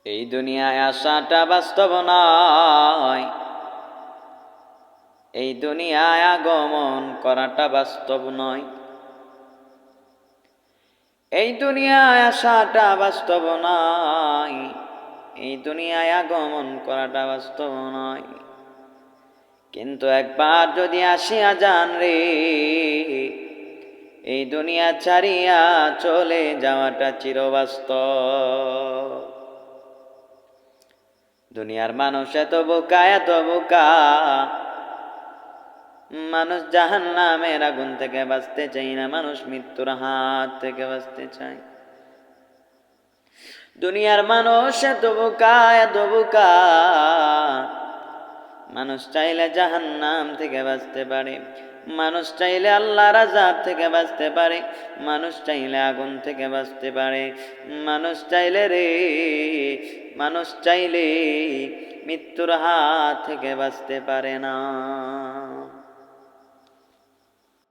এই দুনিয়ায় আসাটা বাস্তব নয়, এই দুনিয়ায় আগমন করাটা বাস্তব নয়। এই দুনিয়ায় আসাটা বাস্তব নয়, এই দুনিয়ায় আগমন করাটা বাস্তব নয়। কিন্তু একবার যদি আসিয়া যান রে, এই দুনিয়া ছাড়িয়া চলে যাওয়াটা চিরবাস্তব। দুনিয়ার মানুষ এত বোকা, এত বোকা, মানুষ জাহান্নামের আগুন থেকে বাঁচতে চায় না, মানুষ মৃত্যুর হাত থেকে বাঁচতে চায়। দুনিয়ার মানুষ এত বোকা, এত বোকা, মানুষ চাইলে জাহান্নাম থেকে বাঁচতে পারে, মানুষ চাইলে আল্লাহর আযাব থেকে বাঁচতে পারে, মানুষ চাইলে আগুন থেকে বাঁচতে পারে, মানুষ চাইলে রে, মানুষ চাইলে মৃত্যুর হাত থেকে বাঁচতে পারে না।